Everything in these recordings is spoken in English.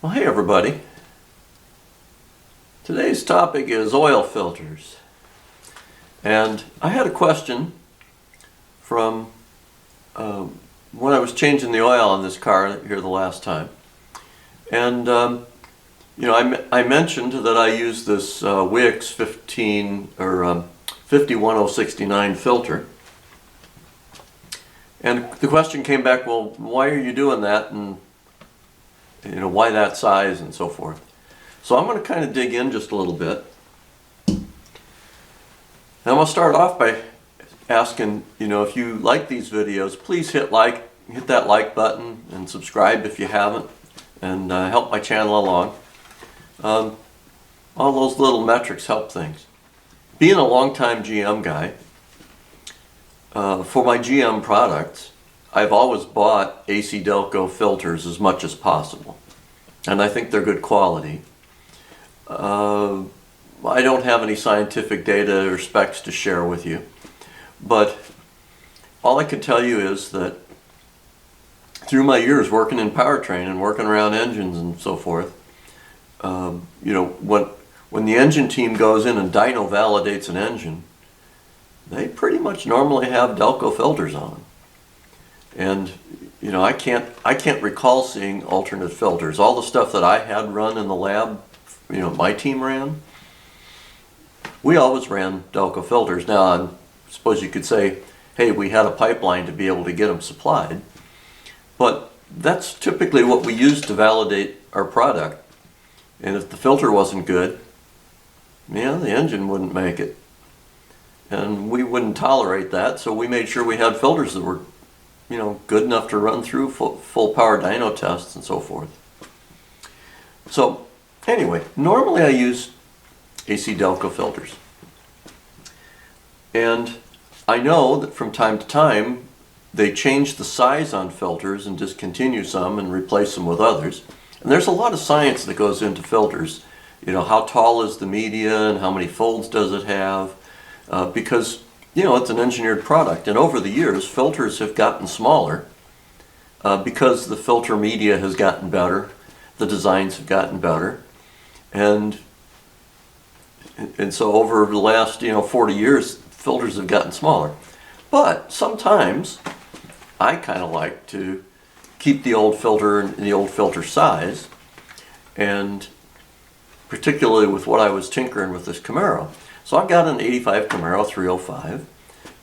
Well, hey everybody. Today's topic is oil filters. And I had a question from when I was changing the oil on this car here the last time. And I mentioned that I use this Wix 51069 filter. And the question came back, well, why are you doing that, and why that size and so forth. So I'm going to kind of dig in just a little bit. And I'm going to start off by asking, if you like these videos, please hit that like button and subscribe if you haven't, and help my channel along. All those little metrics help things. Being a longtime GM guy, for my GM products, I've always bought AC Delco filters as much as possible, and I think they're good quality. I don't have any scientific data or specs to share with you, but all I can tell you is that through my years working in powertrain and working around engines and so forth, when the engine team goes in and dyno validates an engine, they pretty much normally have Delco filters on them. And I can't recall seeing alternate filters. All the stuff that I had run in the lab, my team ran, we always ran Delco filters. Now, I suppose you could say, hey, we had a pipeline to be able to get them supplied, but that's typically what we use to validate our product. And if the filter wasn't good, the engine wouldn't make it. And we wouldn't tolerate that, so we made sure we had filters that were good enough to run through full power dyno tests and so forth. So anyway, normally I use AC Delco filters. And I know that from time to time they change the size on filters and discontinue some and replace them with others. And there's a lot of science that goes into filters. How tall is the media and how many folds does it have? Because it's an engineered product, and over the years filters have gotten smaller because the filter media has gotten better, the designs have gotten better, and so over the last 40 years filters have gotten smaller. But sometimes I kind of like to keep the old filter in the old filter size, and particularly with what I was tinkering with this Camaro. So I've got an 85 Camaro 305,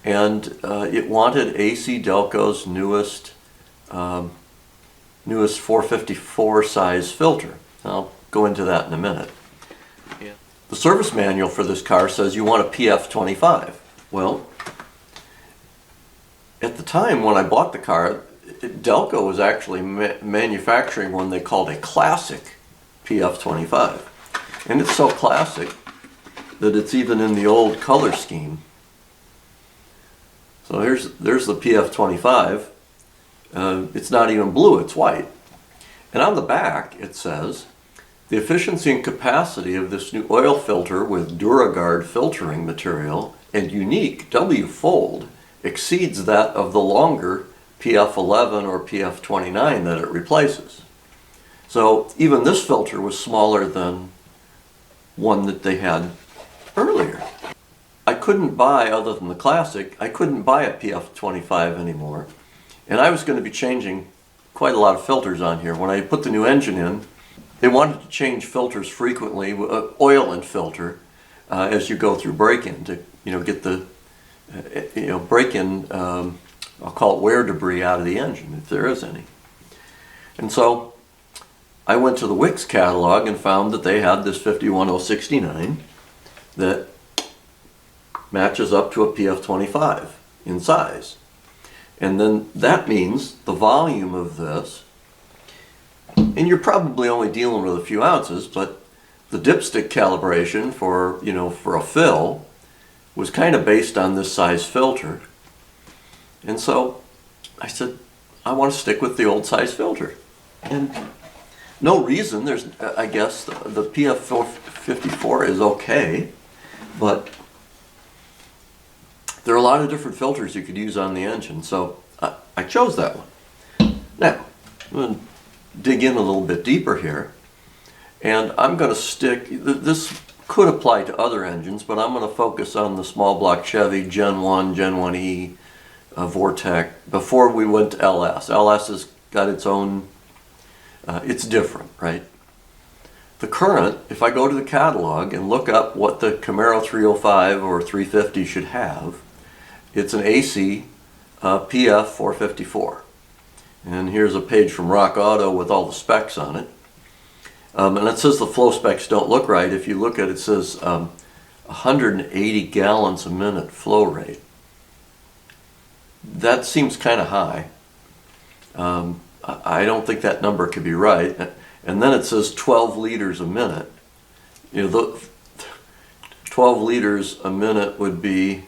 and it wanted AC Delco's newest 454 size filter. I'll go into that in a minute. Yeah. The service manual for this car says you want a PF25. Well, at the time when I bought the car, Delco was actually manufacturing one they called a classic PF25. And it's so classic that it's even in the old color scheme. So there's the PF25. It's not even blue, it's white. And on the back it says, the efficiency and capacity of this new oil filter with DuraGuard filtering material and unique W-fold exceeds that of the longer PF11 or PF29 that it replaces. So even this filter was smaller than one that they had earlier. I couldn't buy, other than the classic, I couldn't buy a PF25 anymore. And I was going to be changing quite a lot of filters on here. When I put the new engine in, they wanted to change filters frequently, oil and filter, as you go through break-in to get the break-in, I'll call it wear debris out of the engine, if there is any. And so I went to the Wix catalog and found that they had this 51069 that matches up to a PF25 in size. And then that means the volume of this, and you're probably only dealing with a few ounces, but the dipstick calibration for a fill was kind of based on this size filter. And so I said, I want to stick with the old size filter. And no reason, I guess the PF54 is okay, but there are a lot of different filters you could use on the engine, so I chose that one. Now, I'm going to dig in a little bit deeper here. And I'm going to stick, this could apply to other engines, but I'm going to focus on the small block Chevy Gen 1, Gen 1E, Vortec, before we went to LS. LS has got its own, it's different, right? The current, if I go to the catalog and look up what the Camaro 305 or 350 should have, it's an AC PF 454. And here's a page from Rock Auto with all the specs on it. And it says the flow specs don't look right. If you look at it, it says 180 gallons a minute flow rate. That seems kind of high. I don't think that number could be right. And then it says 12 liters a minute. You know, 12 liters a minute would be,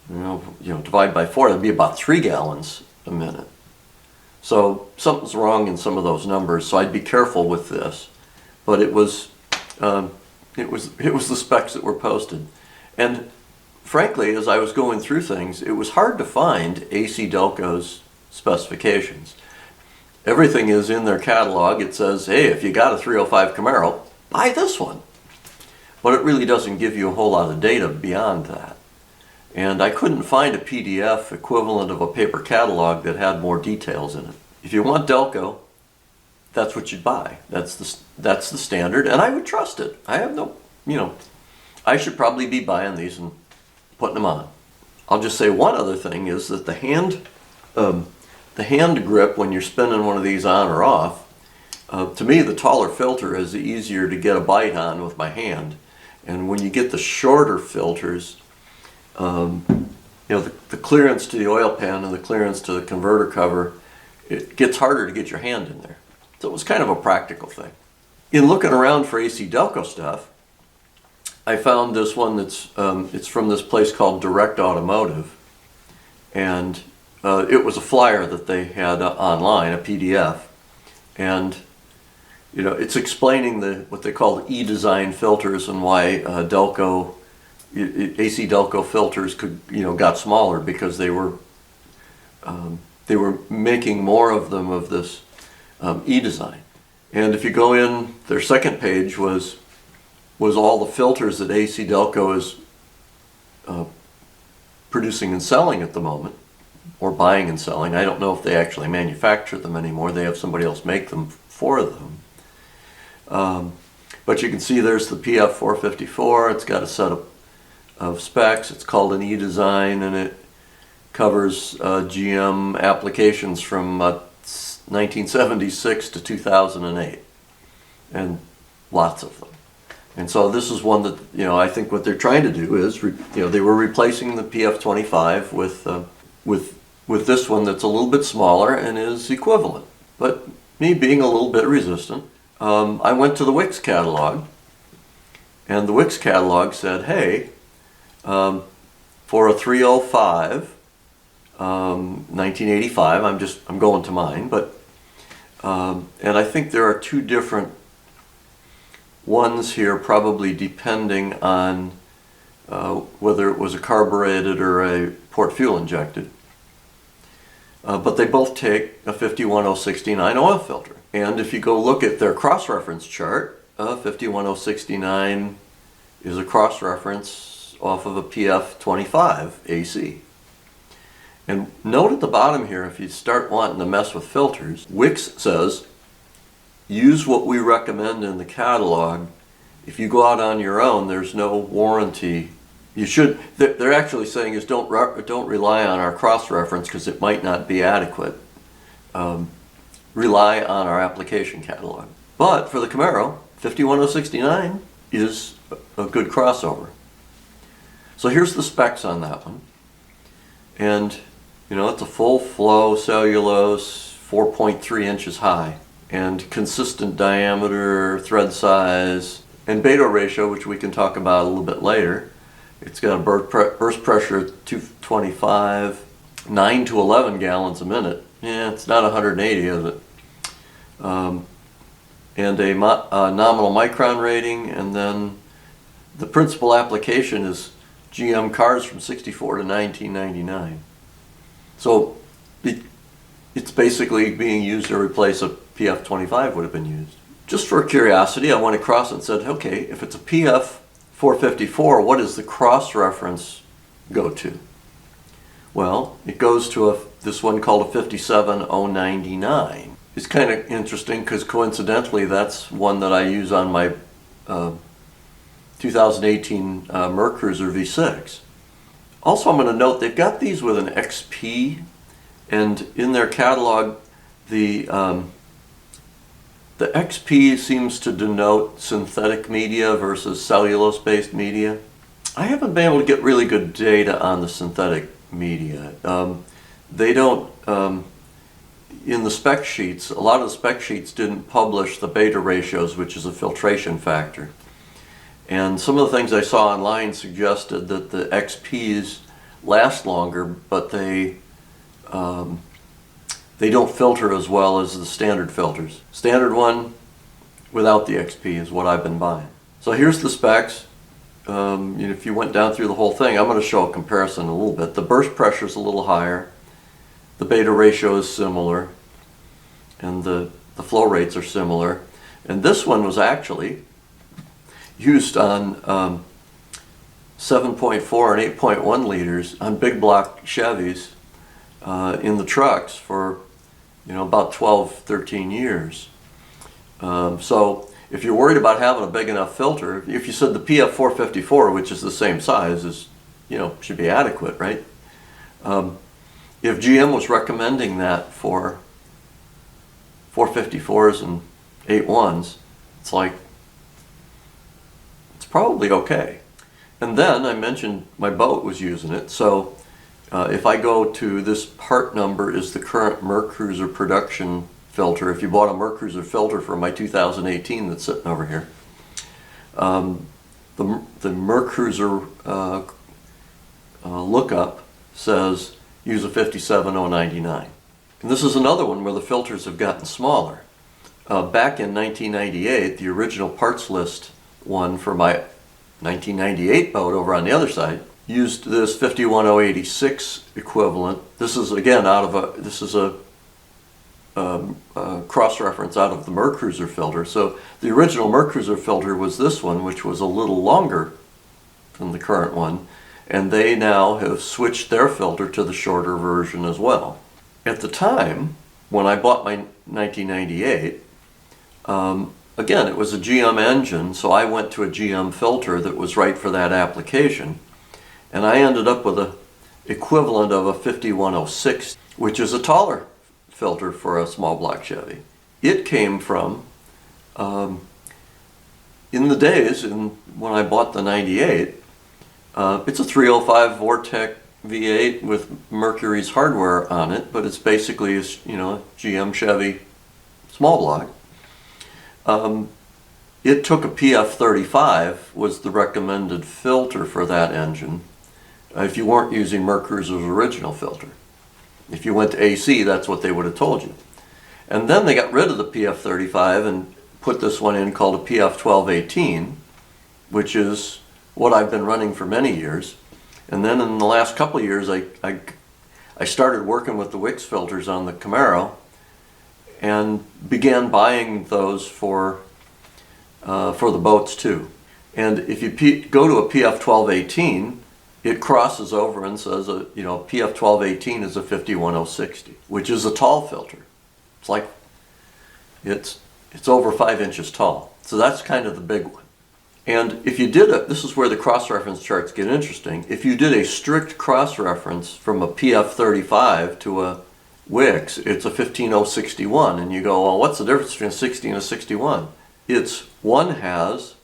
divide by 4, that'd be about 3 gallons a minute. So something's wrong in some of those numbers, so I'd be careful with this. But it was the specs that were posted. And frankly, as I was going through things, it was hard to find AC Delco's specifications. Everything is in their catalog. It says, hey, if you got a 305 Camaro, buy this one. But it really doesn't give you a whole lot of data beyond that. And I couldn't find a PDF equivalent of a paper catalog that had more details in it. If you want Delco, that's what you'd buy. That's the standard, and I would trust it. I have no, I should probably be buying these and putting them on. I'll just say one other thing is that the hand grip when you're spinning one of these on or off, to me the taller filter is easier to get a bite on with my hand. And when you get the shorter filters, the clearance to the oil pan and the clearance to the converter cover, it gets harder to get your hand in there. So it was kind of a practical thing. In looking around for AC Delco stuff, I found this one that's it's from this place called Direct Automotive, and it was a flyer that they had online, a PDF, and it's explaining what they call the E-design filters and why Delco, AC Delco filters got smaller because they were making more of them of this E-design. And if you go in, their second page was all the filters that AC Delco is producing and selling at the moment, or buying and selling. I don't know if they actually manufacture them anymore. They have somebody else make them for them. But you can see there's the PF 454. It's got a set of specs. It's called an E-design, and it covers GM applications from 1976 to 2008, and lots of them. And so this is one that I think what they're trying to do is they were replacing the PF25 with this one that's a little bit smaller and is equivalent. But me being a little bit resistant, I went to the Wix catalog, and the Wix catalog said, hey, for a 305, 1985, I'm going to mine, but and I think there are two different ones here, probably depending on whether it was a carbureted or a port fuel injected. But they both take a 51069 oil filter. And if you go look at their cross-reference chart, 51069 is a cross-reference off of a PF25 AC. And note at the bottom here, if you start wanting to mess with filters, Wix says, use what we recommend in the catalog. If you go out on your own, there's no warranty. You should, they're actually saying is don't rely on our cross-reference because it might not be adequate. Rely on our application catalog. But for the Camaro, 51069 is a good crossover. So here's the specs on that one. And it's a full flow cellulose, 4.3 inches high, and consistent diameter, thread size, and beta ratio, which we can talk about a little bit later. It's got a burst pressure of 225, 9 to 11 gallons a minute. Yeah, it's not 180, is it? And a nominal micron rating, and then the principal application is GM cars from 64 to 1999. So it's basically being used to replace a PF25 would have been used. just for curiosity, I went across and said, okay, if it's a PF 454, what does the cross-reference go to? Well, it goes to this one called a 57099. It's kind of interesting because coincidentally that's one that I use on my 2018 Mercruiser V6. Also, I'm going to note they've got these with an XP, and in their catalog the XP seems to denote synthetic media versus cellulose-based media. I haven't been able to get really good data on the synthetic media. They don't, in the spec sheets, a lot of the spec sheets didn't publish the beta ratios, which is a filtration factor. And some of the things I saw online suggested that the XPs last longer, but they don't filter as well as the standard filters. Standard one without the XP is what I've been buying. So here's the specs. If you went down through the whole thing, I'm going to show a comparison a little bit. The burst pressure is a little higher. The beta ratio is similar. And the flow rates are similar. And this one was actually used on 7.4 and 8.1 liters on big block Chevys in the trucks for about 12, 13 years. So if you're worried about having a big enough filter, if you said the PF 454, which is the same size, is should be adequate, right? If GM was recommending that for 454s and 81s, it's like it's probably okay. And then I mentioned my boat was using it, so if I go to this part number is the current Mercruiser production filter. If you bought a Mercruiser filter for my 2018 that's sitting over here, the Mercruiser lookup says use a 57099. And this is another one where the filters have gotten smaller. Back in 1998, the original parts list one for my 1998 boat over on the other side used this 51086 equivalent. This is again a cross-reference out of the Mercruiser filter. So the original Mercruiser filter was this one, which was a little longer than the current one, and they now have switched their filter to the shorter version as well. At the time, when I bought my 1998, again, it was a GM engine, so I went to a GM filter that was right for that application, and I ended up with a equivalent of a 5106, which is a taller filter for a small block Chevy. It came from, in the days when I bought the 98, it's a 305 Vortec V8 with Mercury's hardware on it, but it's basically a GM Chevy small block. It took a PF35 was the recommended filter for that engine if you weren't using Mercruiser's original filter. If you went to AC, that's what they would have told you. And then they got rid of the PF35 and put this one in called a PF1218, which is what I've been running for many years. And then in the last couple of years, I started working with the Wix filters on the Camaro and began buying those for the boats too. And if you go to a PF1218, it crosses over and says PF1218 is a 51060, which is a tall filter. It's like it's over 5 inches tall. So that's kind of the big one. And if you did this is where the cross-reference charts get interesting. If you did a strict cross-reference from a PF35 to a Wix, it's a 15061, and you go, well, what's the difference between a 60 and a 61? It's one has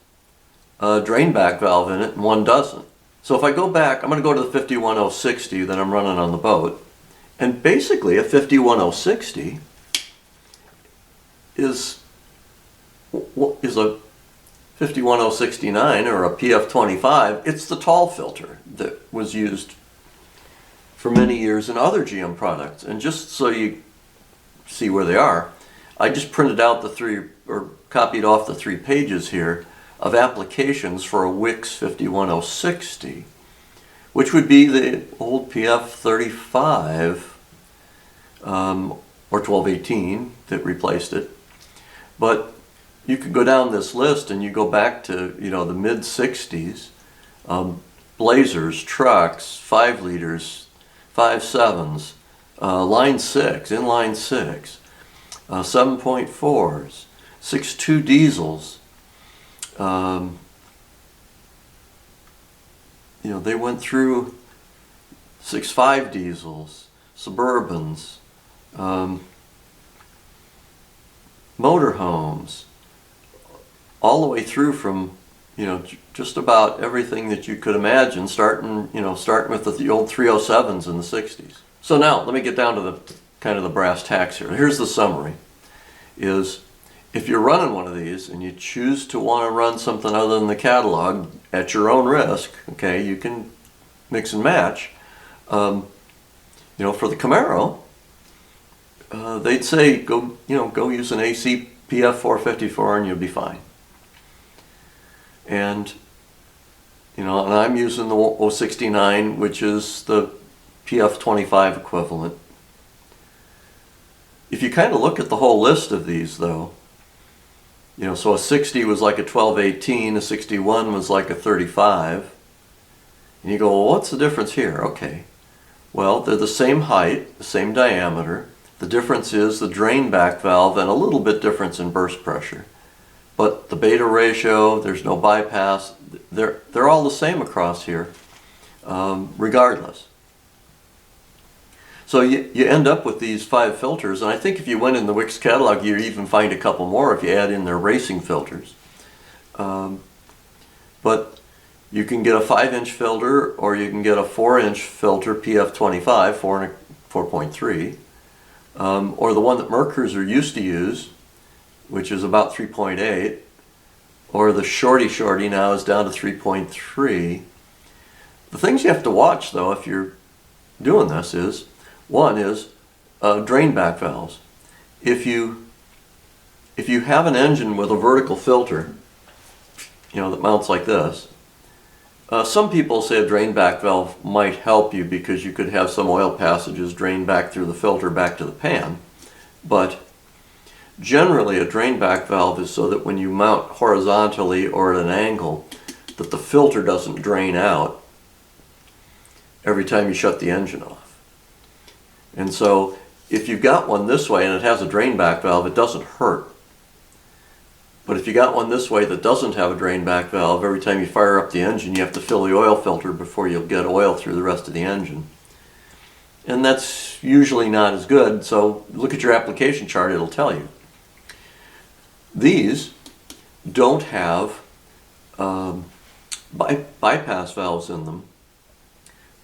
a drainback valve in it and one doesn't. So if I go back, I'm going to go to the 51060 that I'm running on the boat, and basically a 51060 is a 51069 or a PF25. It's the tall filter that was used for many years in other GM products. And just so you see where they are, I just printed out copied off the 3 pages here of applications for a Wix 51060, which would be the old PF35 or 1218 that replaced it. But you could go down this list and you go back to, the mid 60s, Blazers, trucks, 5 liters, 5.7s, line 6, inline 6, 7.4s, 6.2 diesels. They went through 6.5 diesels, Suburbans, motorhomes, all the way through from, just about everything that you could imagine, starting with the old 307s in the 60s. So now, let me get down to the kind of the brass tacks here. Here's the summary, is if you're running one of these and you choose to want to run something other than the catalog at your own risk, okay, you can mix and match. For the Camaro, they'd say go use an AC PF 454 and you'll be fine. And and I'm using the 069, which is the PF 25 equivalent. If you kind of look at the whole list of these, though, so a 60 was like a 1218, a 61 was like a 35, and you go, well, what's the difference here? Okay, well, they're the same height, the same diameter. The difference is the drain back valve and a little bit difference in burst pressure. But the beta ratio, there's no bypass, they're all the same across here, regardless. So you end up with these 5 filters, and I think if you went in the Wix catalog, you'd even find a couple more if you add in their racing filters. But you can get a 5-inch filter, or you can get a 4-inch filter, PF 25, 4.3, or the one that Mercruiser used to use, which is about 3.8, or the shorty now is down to 3.3. The things you have to watch, though, if you're doing this is, one is drain back valves. If you have an engine with a vertical filter, that mounts like this, some people say a drain back valve might help you because you could have some oil passages drain back through the filter back to the pan. But generally a drain back valve is so that when you mount horizontally or at an angle, that the filter doesn't drain out every time you shut the engine off. And so if you've got one this way and it has a drain back valve, it doesn't hurt. But if you got one this way that doesn't have a drain back valve, every time you fire up the engine, you have to fill the oil filter before you'll get oil through the rest of the engine. And that's usually not as good, so look at your application chart, it'll tell you. These don't have bypass valves in them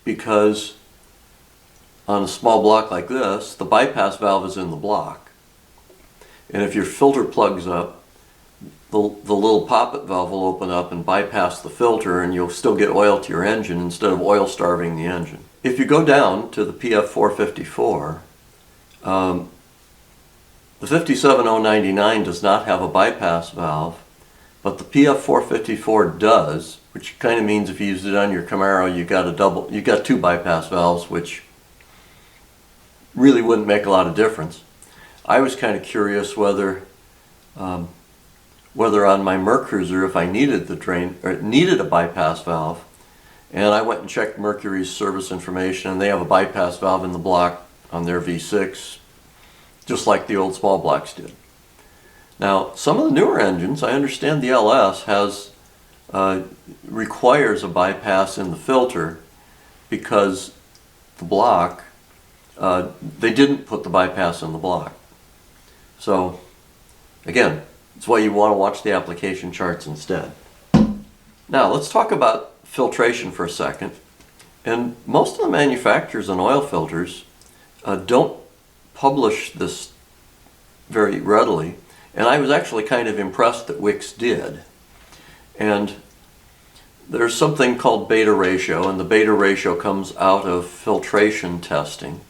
because on a small block like this, the bypass valve is in the block. And if your filter plugs up, the little poppet valve will open up and bypass the filter, and you'll still get oil to your engine instead of oil starving the engine. If you go down to the PF 454, the 57099 does not have a bypass valve, but the PF 454 does, which kind of means if you use it on your Camaro, you got 2 bypass valves, which really wouldn't make a lot of difference. I was kind of curious whether on my Mercruiser, if I needed needed a bypass valve, and I went and checked Mercury's service information, and they have a bypass valve in the block on their V6, just like the old small blocks did. Now, some of the newer engines, I understand the LS requires a bypass in the filter because the block, they didn't put the bypass in the block. So, again, that's why you want to watch the application charts instead. Now, let's talk about filtration for a second. And most of the manufacturers and oil filters don't publish this very readily. And I was actually kind of impressed that Wix did. And there's something called beta ratio, and the beta ratio comes out of filtration testing.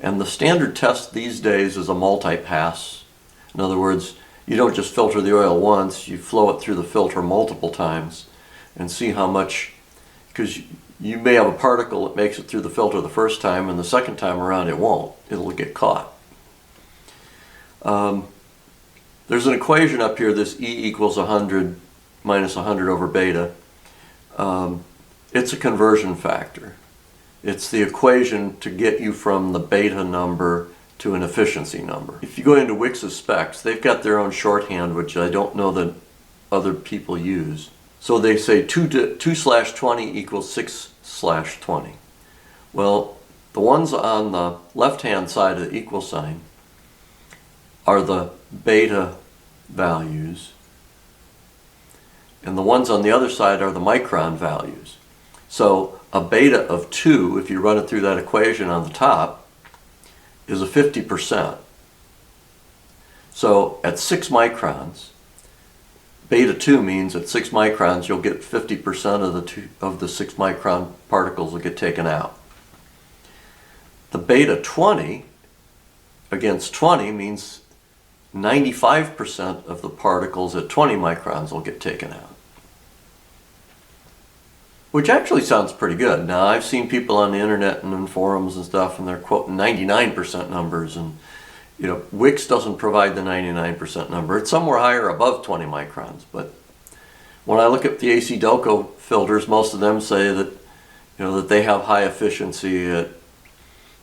And the standard test these days is a multi-pass. In other words, you don't just filter the oil once, you flow it through the filter multiple times and see how much, because you may have a particle that makes it through the filter the first time, and the second time around it won't. It'll get caught. There's an equation up here, this E equals 100 minus 100 over beta. It's a conversion factor. It's the equation to get you from the beta number to an efficiency number. If you go into Wix's specs, they've got their own shorthand, which I don't know that other people use. So they say 2/20 equals 6/20. Well, the ones on the left-hand side of the equal sign are the beta values, and the ones on the other side are the micron values. So a beta of 2, if you run it through that equation on the top, is a 50%. So at 6 microns, beta 2 means at 6 microns you'll get 50% of the 6 micron particles will get taken out. The beta 20 against 20 means 95% of the particles at 20 microns will get taken out. Which actually sounds pretty good. Now, I've seen people on the internet and in forums and stuff, and they're quoting 99% numbers, and Wix doesn't provide the 99% number. It's somewhere higher above 20 microns. But when I look at the AC Delco filters, most of them say that that they have high efficiency at,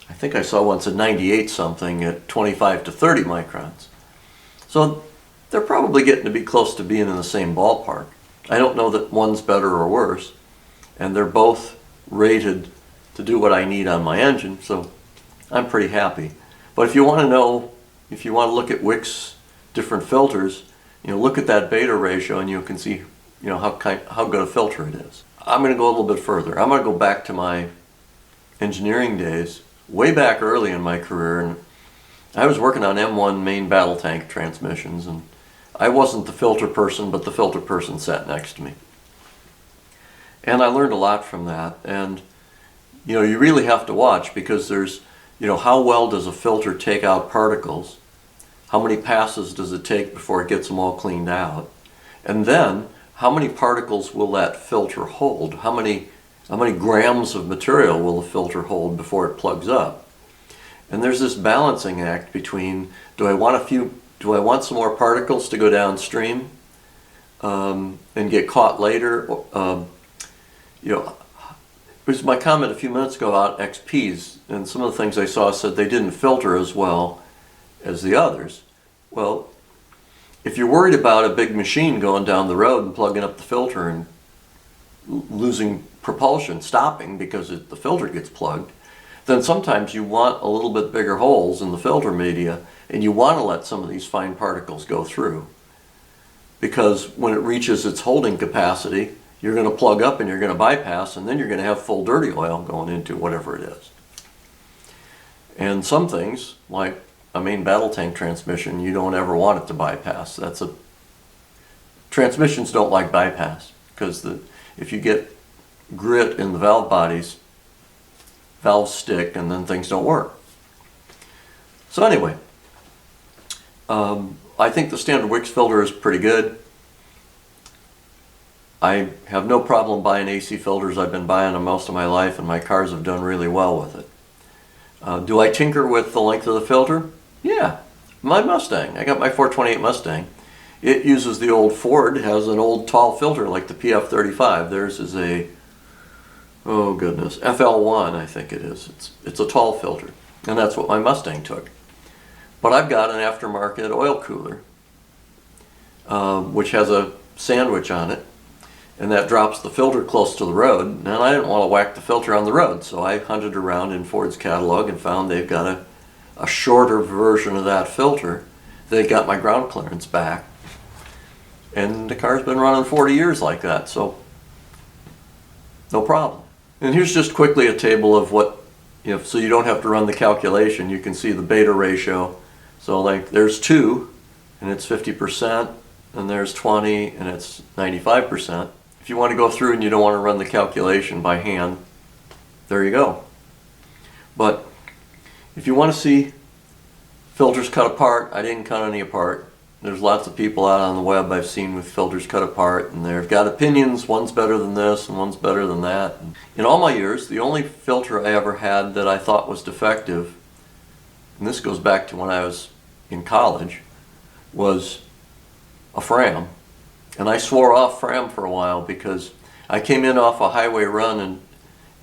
I think I saw once, at 98 something at 25 to 30 microns. So they're probably getting to be close to being in the same ballpark. I don't know that one's better or worse, and they're both rated to do what I need on my engine, so I'm pretty happy. But if you want to know, if you want to look at Wix different filters, look at that beta ratio and you can see how good a filter it is. I'm going to go a little bit further. I'm going to go back to my engineering days, way back early in my career, and I was working on M1 main battle tank transmissions, and I wasn't the filter person, but the filter person sat next to me. And I learned a lot from that, and you really have to watch, because there's how well does a filter take out particles, how many passes does it take before it gets them all cleaned out, and then how many particles will that filter hold, how many grams of material will the filter hold before it plugs up. And there's this balancing act between, do I want some more particles to go downstream and get caught later? It was my comment a few minutes ago about XPs, and some of the things I saw said they didn't filter as well as the others. Well, if you're worried about a big machine going down the road and plugging up the filter and losing propulsion, stopping because the filter gets plugged, then sometimes you want a little bit bigger holes in the filter media, and you want to let some of these fine particles go through. Because when it reaches its holding capacity, you're going to plug up and you're going to bypass, and then you're going to have full dirty oil going into whatever it is. And some things, like a main battle tank transmission, you don't ever want it to bypass. Transmissions don't like bypass, because if you get grit in the valve bodies, valves stick and then things don't work. So anyway, I think the standard Wix filter is pretty good. I have no problem buying AC filters. I've been buying them most of my life, and my cars have done really well with it. Do I tinker with the length of the filter? Yeah. My Mustang, I got my 428 Mustang. It uses the old Ford, has an old tall filter like the PF35. Theirs is a, oh goodness, FL1 I think it is. It's a tall filter, and that's what my Mustang took. But I've got an aftermarket oil cooler, which has a sandwich on it, and that drops the filter close to the road, and I didn't want to whack the filter on the road, so I hunted around in Ford's catalog and found they've got a shorter version of that filter. They got my ground clearance back, and the car's been running 40 years like that, so no problem. And here's just quickly a table of what, so you don't have to run the calculation. You can see the beta ratio. So like there's 2 and it's 50%, and there's 20 and it's 95%. If you want to go through and you don't want to run the calculation by hand, there you go. But if you want to see filters cut apart, I didn't cut any apart. There's lots of people out on the web I've seen with filters cut apart, and they've got opinions. One's better than this and one's better than that. In all my years, the only filter I ever had that I thought was defective, and this goes back to when I was in college, was a Fram. And I swore off Fram for a while because I came in off a highway run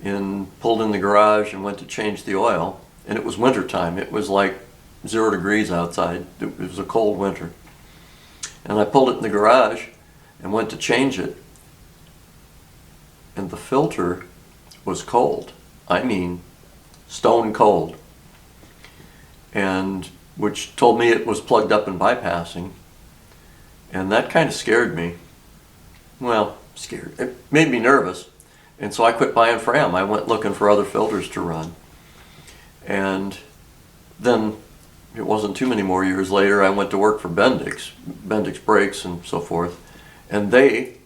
and pulled in the garage and went to change the oil. And it was winter time. It was like 0 degrees outside. It was a cold winter. And I pulled it in the garage and went to change it. And the filter was cold. I mean, stone cold. And which told me it was plugged up and bypassing. And that kind of scared me. Well, scared. It made me nervous. And so I quit buying Fram. I went looking for other filters to run. And then it wasn't too many more years later, I went to work for Bendix Brakes and so forth. And they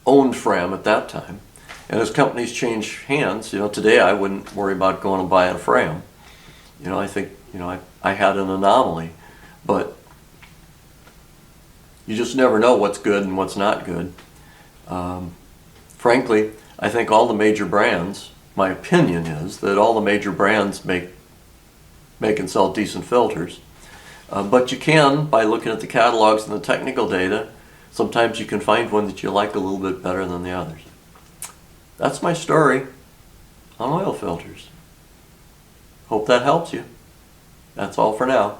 owned Fram at that time. And as companies change hands, today I wouldn't worry about going and buying a Fram. I think, I had an anomaly. But you just never know what's good and what's not good. Frankly, I think all the major brands, my opinion is that all the major brands make and sell decent filters. But you can, by looking at the catalogs and the technical data, sometimes you can find one that you like a little bit better than the others. That's my story on oil filters. Hope that helps you. That's all for now.